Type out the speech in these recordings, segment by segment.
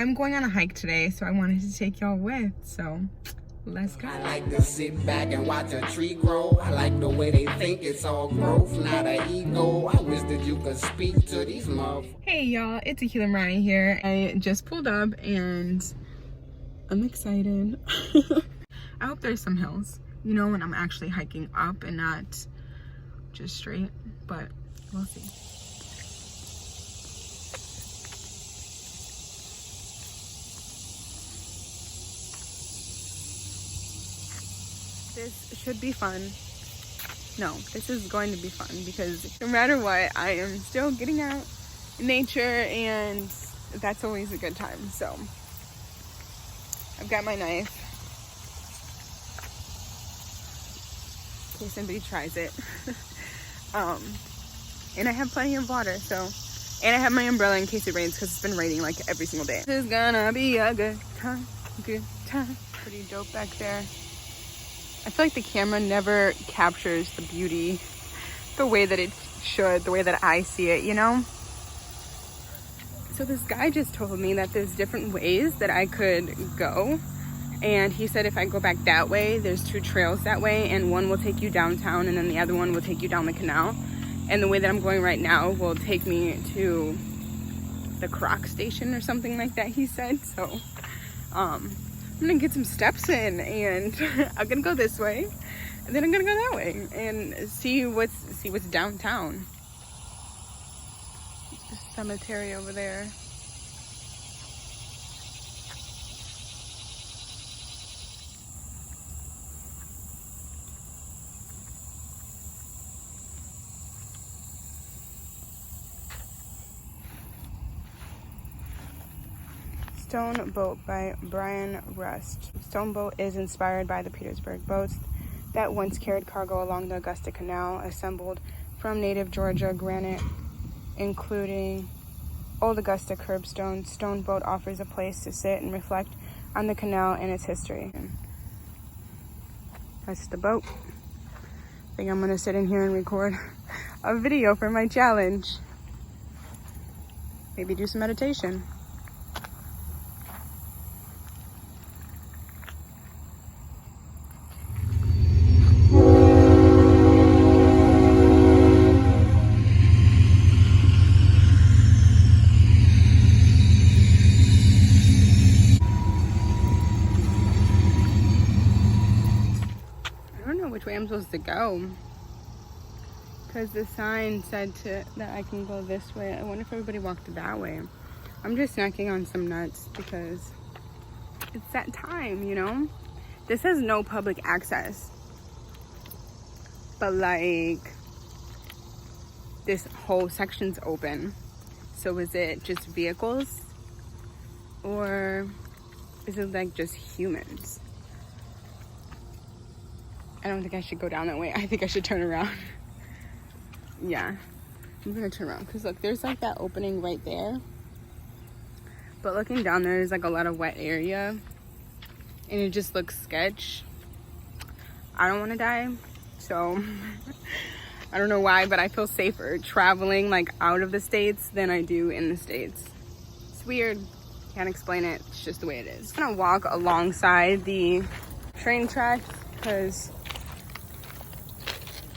I'm going on a hike today, so I wanted to take y'all with, so let's go. I like to sit back and watch a tree grow. I like the way they think it's all growth, not an ego. I wish that you could speak to these motherfuckers. Hey y'all, it's Aquila Mariyah here. I just pulled up and I'm excited. I hope there's some hills, you know, when I'm actually hiking up and not just straight, but we'll see. This should be fun. No, this is going to be fun because no matter what, I am still getting out in nature and that's always a good time. So I've got my knife in case somebody tries it. And I have plenty of water, so, and I have my umbrella in case it rains because it's been raining like every single day. This is gonna be a good time, good time. Pretty dope back there. I feel like the camera never captures the beauty the way that it should, the way that I see it, you know? So this guy just told me that there's different ways that I could go. And he said if I go back that way, there's 2 trails that way, and one will take you downtown and then the other one will take you down the canal. And the way that I'm going right now will take me to the Croc station or something like that, he said. So, I'm gonna get some steps in and I'm gonna go this way and then I'm gonna go that way and see what's downtown. The cemetery over there. Stone Boat by Brian Rust. Stone Boat is inspired by the Petersburg boats that once carried cargo along the Augusta Canal, assembled from native Georgia granite, including old Augusta curbstone. Stone Boat offers a place to sit and reflect on the canal and its history. That's the boat. I think I'm gonna sit in here and record a video for my challenge. Maybe do some meditation. Which way I'm supposed to go because the sign said that I can go this way. I wonder if everybody walked that way. I'm just snacking on some nuts because it's that time, you know. This has no public access, but like this whole section's open. So is it just vehicles or is it like just humans? I don't think I should go down that way. I think I should turn around. Yeah, I'm gonna turn around because look, there's like that opening right there. But looking down there is like a lot of wet area and it just looks sketch. I don't want to die, so I don't know why, but I feel safer traveling like out of the States than I do in the States. It's weird, can't explain it. It's just the way it is. I'm gonna walk alongside the train tracks because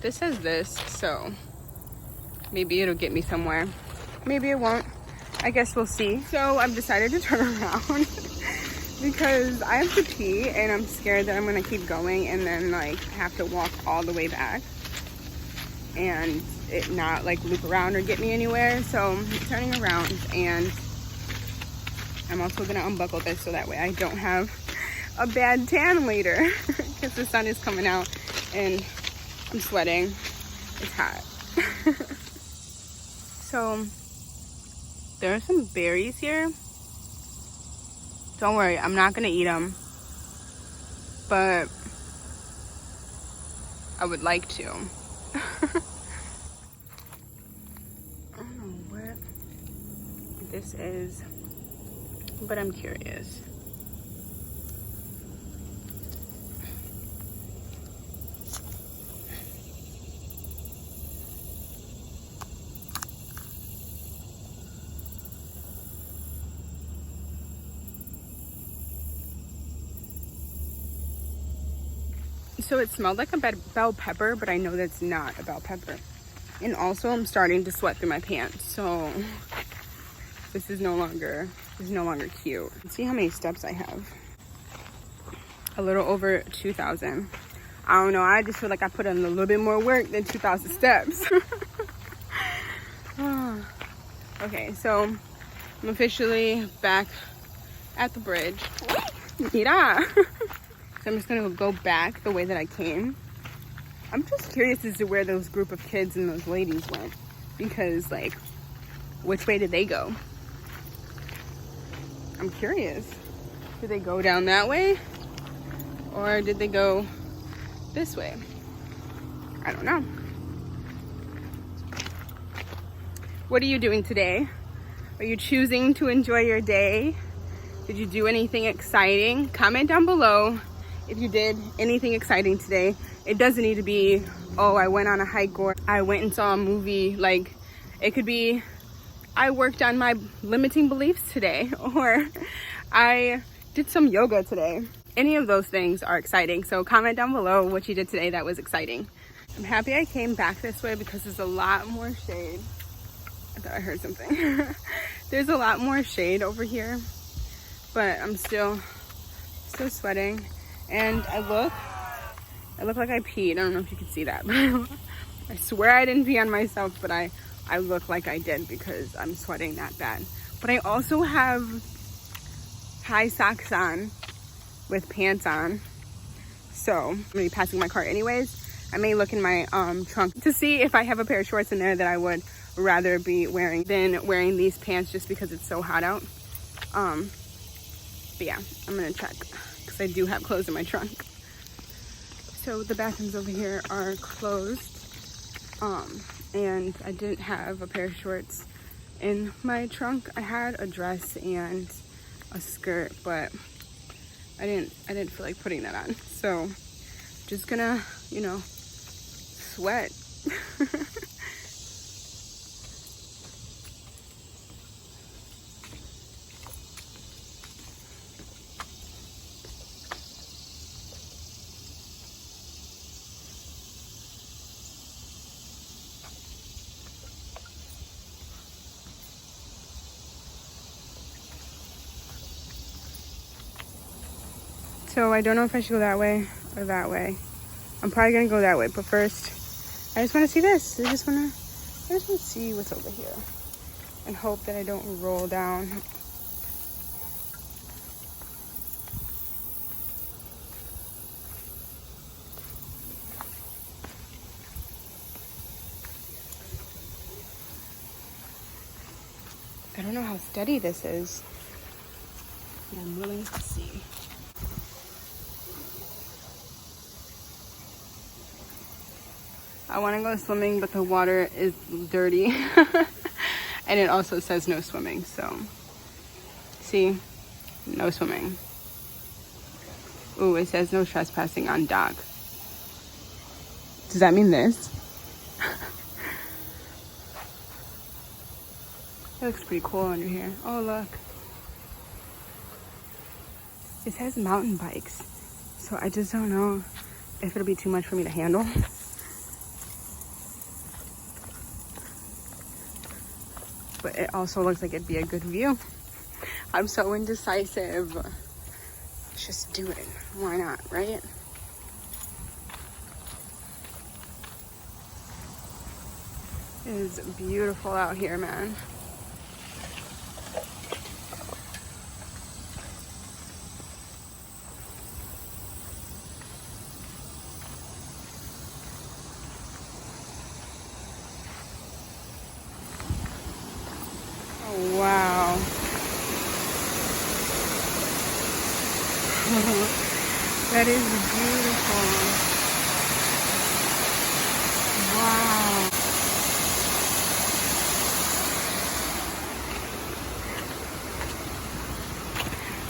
this says this, so maybe it'll get me somewhere. Maybe it won't. I guess we'll see. So I've decided to turn around because I have to pee and I'm scared that I'm gonna keep going and then like have to walk all the way back and it not like loop around or get me anywhere. So I'm turning around and I'm also gonna unbuckle this so that way I don't have a bad tan later because the sun is coming out and I'm sweating. It's hot. So there are some berries here. Don't worry, I'm not gonna eat them, but I would like to. I don't know what this is, but I'm curious. So it smelled like a bell pepper, but I know that's not a bell pepper. And also I'm starting to sweat through my pants, so this is no longer cute. See how many steps I have. A little over 2,000. I don't know, I just feel like I put in a little bit more work than 2,000 steps. Okay, so I'm officially back at the bridge. Mira! So I'm just gonna go back the way that I came. I'm just curious as to where those group of kids and those ladies went, because like, which way did they go? I'm curious. Did they go down that way? Or did they go this way? I don't know. What are you doing today? Are you choosing to enjoy your day? Did you do anything exciting? Comment down below if you did anything exciting today. It doesn't need to be, oh, I went on a hike or I went and saw a movie. Like, it could be, I worked on my limiting beliefs today, or I did some yoga today. Any of those things are exciting. So comment down below what you did today that was exciting. I'm happy I came back this way because there's a lot more shade. I thought I heard something. There's a lot more shade over here, but I'm still sweating. And I look like I peed. I don't know if you can see that, but I swear I didn't pee on myself, but I look like I did because I'm sweating that bad. But I also have high socks on with pants on, so I'm gonna be passing my car anyways. I may look in my trunk to see if I have a pair of shorts in there that I would rather be wearing than wearing these pants just because it's so hot out. But yeah, I'm gonna check because I do have clothes in my trunk. So the bathrooms over here are closed, and I didn't have a pair of shorts in my trunk. I had a dress and a skirt, but I didn't feel like putting that on. So just gonna, you know, sweat. So I don't know if I should go that way or that way. I'm probably gonna go that way, but first, I just wanna see this. I just wanna see what's over here and hope that I don't roll down. I don't know how steady this is, but I'm willing to see. I want to go swimming, but the water is dirty. And it also says no swimming, so see, no swimming. Ooh, it says no trespassing on dock. Does that mean this? It looks pretty cool under here. Oh, look. It says mountain bikes, so I just don't know if it'll be too much for me to handle. But it also looks like it'd be a good view. I'm so indecisive. Let's just do it. Why not, right? It is beautiful out here, man. Wow. That is beautiful. Wow.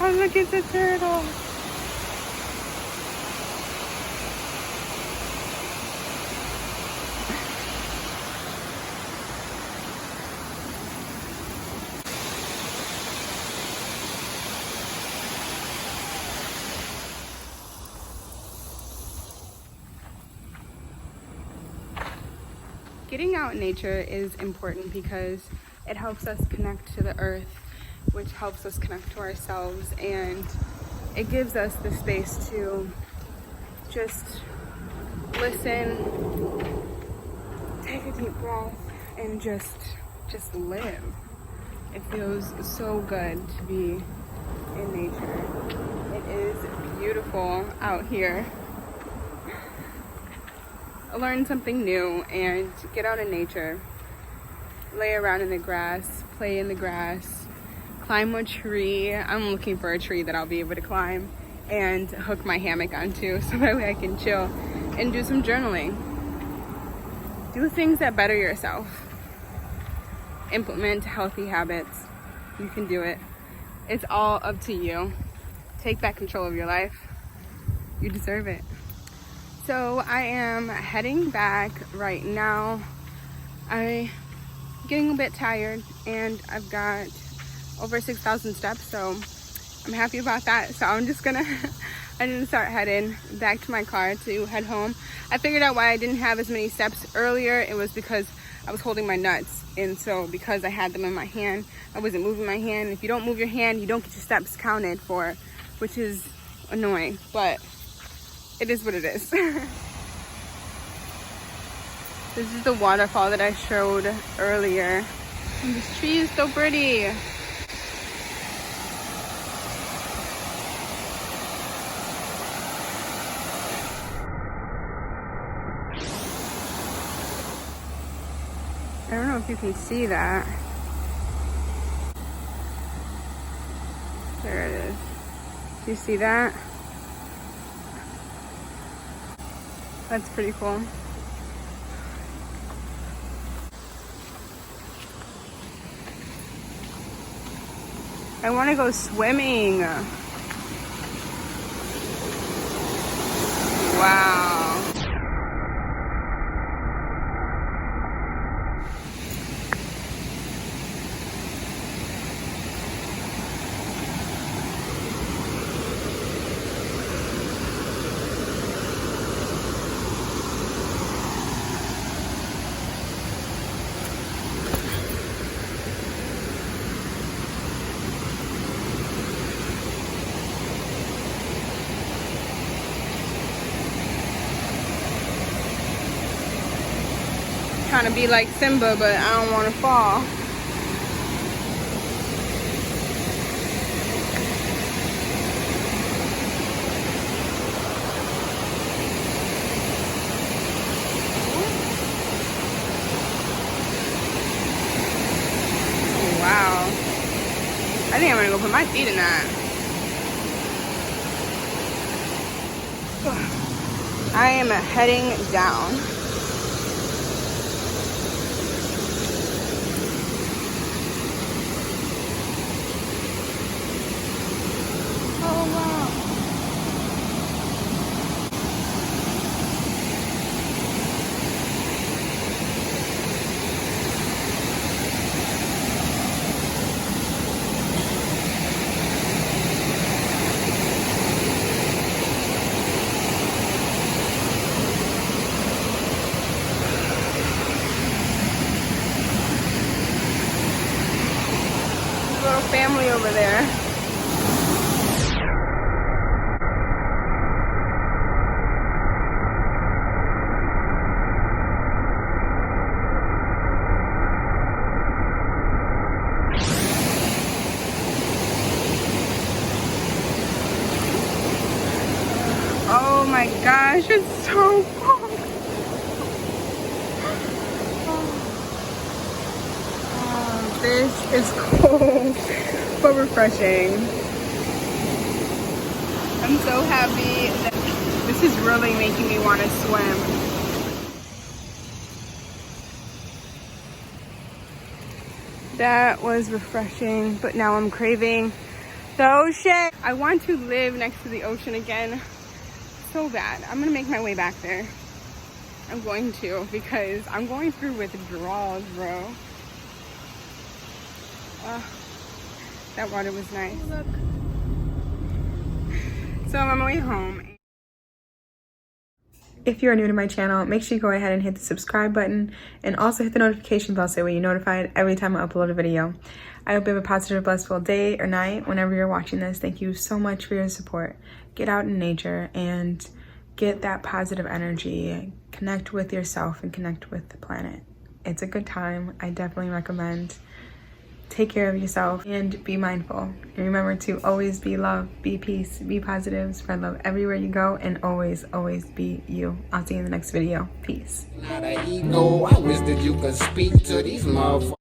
Oh, look at the turtle. Getting out in nature is important because it helps us connect to the earth, which helps us connect to ourselves, and it gives us the space to just listen, take a deep breath, and just live. It feels so good to be in nature. It is beautiful out here. Learn something new and get out in nature. Lay around in the grass, play in the grass, climb a tree. I'm looking for a tree that I'll be able to climb and hook my hammock onto so that way I can chill and do some journaling. Do things that better yourself. Implement healthy habits. You can do it. It's all up to you. Take back control of your life. You deserve it. So I am heading back right now. I'm getting a bit tired and I've got over 6,000 steps, so I'm happy about that. So I'm gonna start heading back to my car to head home. I figured out why I didn't have as many steps earlier. It was because I was holding my nuts, and so because I had them in my hand, I wasn't moving my hand. If you don't move your hand, you don't get your steps counted for, which is annoying, but it is what it is. This is the waterfall that I showed earlier. And this tree is so pretty. I don't know if you can see that. There it is. Do you see that? That's pretty cool. I want to go swimming. Wow. Trying to be like Simba, but I don't want to fall. Oh, wow. I think I'm gonna go put my feet in that. I am heading down. Little family over there. Oh my gosh, it's so cold. This is cold but refreshing. I'm so happy that this is really making me want to swim. That was refreshing, but now I'm craving the ocean. I want to live next to the ocean again so bad. I'm gonna make my way back there. I'm going to, because I'm going through withdrawals, bro. That water was nice. Look. So I'm on my way home. If you are new to my channel, make sure you go ahead and hit the subscribe button and also hit the notification bell so you're notified every time I upload a video. I hope you have a positive, blissful day or night whenever you're watching this. Thank you so much for your support. Get out in nature and get that positive energy. Connect with yourself and connect with the planet. It's a good time. I definitely recommend. Take care of yourself and be mindful. And remember to always be love, be peace, be positive, spread love everywhere you go, and always, always be you. I'll see you in the next video. Peace. Not an ego. I wish that you could speak to these motherfuckers.